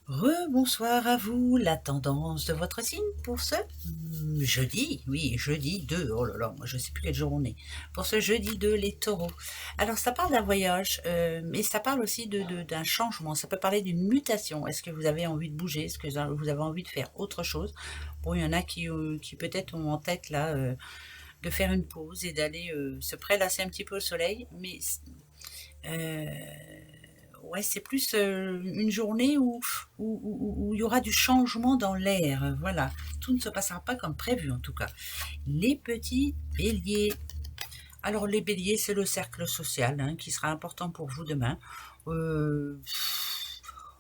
Rebonsoir à vous, la tendance de votre signe pour ce jeudi, oui, jeudi 2, oh là là, moi je sais plus quel jour on est, pour ce jeudi 2, les taureaux. Alors ça parle d'un voyage, mais ça parle aussi d'un changement, ça peut parler d'une mutation. Est-ce que vous avez envie de bouger? Est-ce que vous avez envie de faire autre chose? Bon, il y en a qui peut-être ont en tête là de faire une pause et d'aller se prélasser un petit peu au soleil, mais euh, ouais, c'est plus une journée où il y aura du changement dans l'air. Voilà, tout ne se passera pas comme prévu en tout cas. Les petits béliers. Alors les béliers, c'est le cercle social hein, qui sera important pour vous demain. Euh,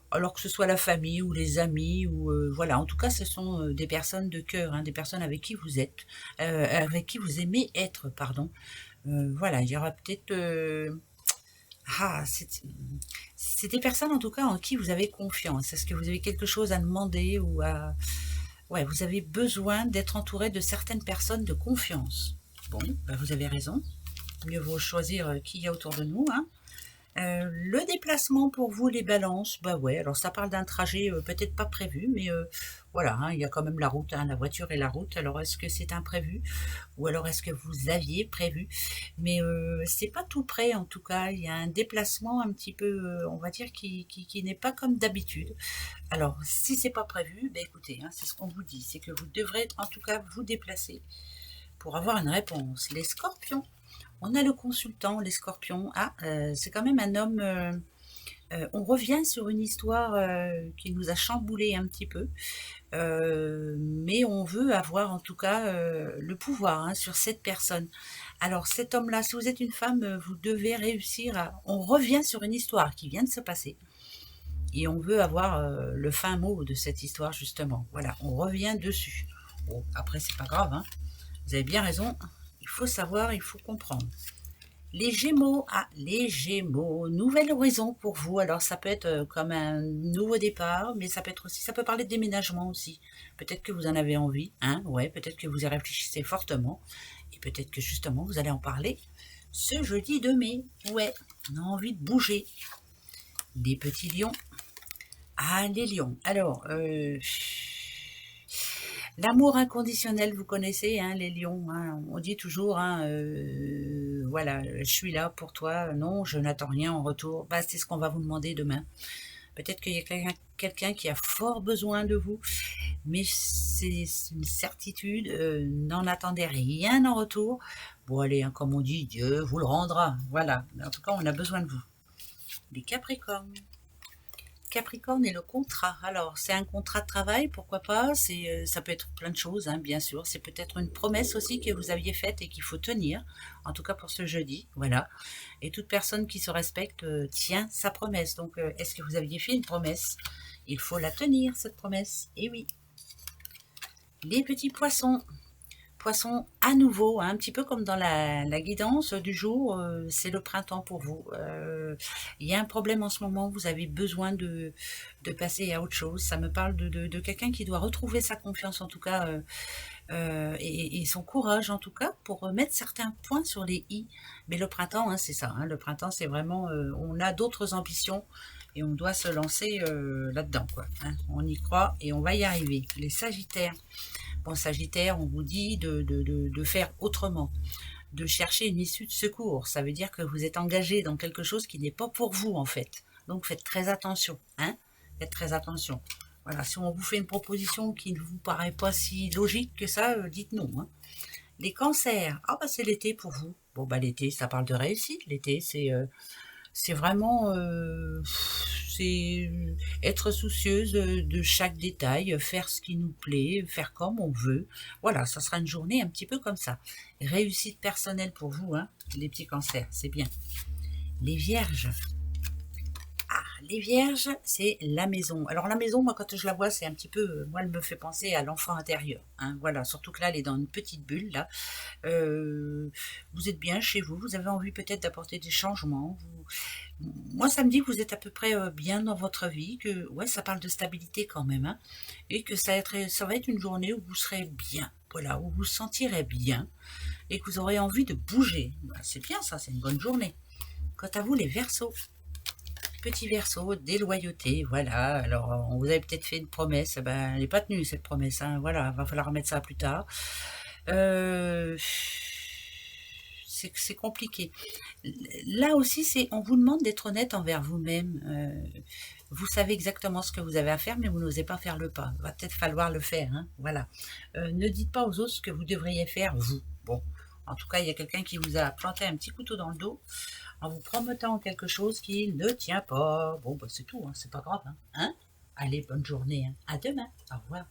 alors que ce soit la famille ou les amis ou voilà, en tout cas, ce sont des personnes de cœur, hein, des personnes avec qui vous êtes, avec qui vous aimez être, pardon. Voilà, il y aura peut-être ah, c'est des personnes en tout cas en qui vous avez confiance. Est-ce que vous avez quelque chose à demander ou à... Ouais, vous avez besoin d'être entouré de certaines personnes de confiance. Bon, bah vous avez raison. Mieux vaut choisir qui il y a autour de nous, hein. Le déplacement pour vous, les balances, bah ouais, alors ça parle d'un trajet peut-être pas prévu, mais voilà, hein, il y a quand même la route, hein, la voiture et la route. Alors est-ce que c'est imprévu ou alors est-ce que vous aviez prévu? Mais c'est pas tout près en tout cas, il y a un déplacement un petit peu, on va dire, qui n'est pas comme d'habitude. Alors si c'est pas prévu, bah écoutez, hein, c'est ce qu'on vous dit, c'est que vous devrez en tout cas vous déplacer pour avoir une réponse. Les scorpions, on a le consultant, les scorpions. Ah, c'est quand même un homme. On revient sur une histoire qui nous a chamboulé un petit peu, mais on veut avoir en tout cas le pouvoir hein, sur cette personne. Alors cet homme-là, si vous êtes une femme, vous devez réussir à... On revient sur une histoire qui vient de se passer et on veut avoir le fin mot de cette histoire justement. Voilà, on revient dessus. Bon, après c'est pas grave, hein. Vous avez bien raison. Il faut savoir, il faut comprendre. Les Gémeaux, ah, les Gémeaux, nouvel horizon pour vous. Alors ça peut être comme un nouveau départ, mais ça peut être aussi, ça peut parler de déménagement aussi. Peut-être que vous en avez envie, hein, ouais, peut-être que vous y réfléchissez fortement, et peut-être que justement vous allez en parler ce jeudi 2 mai. Ouais, on a envie de bouger. Les petits lions, ah les lions. Alors, l'amour inconditionnel, vous connaissez, hein, les lions. Hein, on dit toujours, hein, voilà, je suis là pour toi. Non, je n'attends rien en retour. Bah, c'est ce qu'on va vous demander demain. Peut-être qu'il y a quelqu'un qui a fort besoin de vous, mais c'est une certitude. N'en attendez rien en retour. Bon, allez, hein, comme on dit, Dieu vous le rendra. Voilà. Mais en tout cas, on a besoin de vous. Les Capricornes. Capricorne et le contrat. Alors, c'est un contrat de travail, pourquoi pas? Ça peut être plein de choses, hein, bien sûr. C'est peut-être une promesse aussi que vous aviez faite et qu'il faut tenir. En tout cas pour ce jeudi, voilà. Et toute personne qui se respecte tient sa promesse. Donc, est-ce que vous aviez fait une promesse? Il faut la tenir, cette promesse. Et oui. Les petits poissons. Poisson, à nouveau, hein, un petit peu comme dans la guidance du jour, c'est le printemps pour vous. Il y a un problème en ce moment, vous avez besoin de passer à autre chose. Ça me parle de quelqu'un qui doit retrouver sa confiance en tout cas et son courage en tout cas pour mettre certains points sur les i. Mais le printemps, hein, c'est ça. Hein, le printemps, c'est vraiment, on a d'autres ambitions et on doit se lancer là-dedans, quoi. Hein. On y croit et on va y arriver. Les Sagittaires. Bon, Sagittaire, on vous dit de faire autrement, de chercher une issue de secours. Ça veut dire que vous êtes engagé dans quelque chose qui n'est pas pour vous, en fait. Donc, faites très attention. Hein, faites très attention. Voilà, si on vous fait une proposition qui ne vous paraît pas si logique que ça, dites non. Hein. Les cancers, ah bah c'est l'été pour vous. Bon bah l'été, ça parle de réussite. L'été, c'est vraiment c'est être soucieuse de chaque détail, faire ce qui nous plaît, faire comme on veut. Voilà, ça sera une journée un petit peu comme ça. Réussite personnelle pour vous, hein, les petits cancers, c'est bien. Les vierges. Ah, les vierges, c'est la maison. Alors la maison, moi quand je la vois, c'est un petit peu, moi elle me fait penser à l'enfant intérieur. Hein, voilà, surtout que là, elle est dans une petite bulle là. Vous êtes bien chez vous, vous avez envie peut-être d'apporter des changements. Moi, ça me dit que vous êtes à peu près bien dans votre vie, que ouais, ça parle de stabilité quand même, hein, et que ça va être une journée où vous serez bien, voilà, où vous vous sentirez bien, et que vous aurez envie de bouger. Bah, c'est bien ça, c'est une bonne journée. Quant à vous, les Verseaux, petit Verseau, déloyauté, voilà. Alors, on vous avait peut-être fait une promesse, ben, elle n'est pas tenue cette promesse, hein, voilà, va falloir remettre ça plus tard. Euh, c'est compliqué. Là aussi, on vous demande d'être honnête envers vous-même. Vous savez exactement ce que vous avez à faire, mais vous n'osez pas faire le pas. Il va peut-être falloir le faire, hein, voilà. Ne dites pas aux autres ce que vous devriez faire, vous. Bon, en tout cas, il y a quelqu'un qui vous a planté un petit couteau dans le dos en vous promettant quelque chose qui ne tient pas. Bon, bah, c'est tout, hein, c'est pas grave. Hein. Allez, bonne journée. Hein. À demain. Au revoir.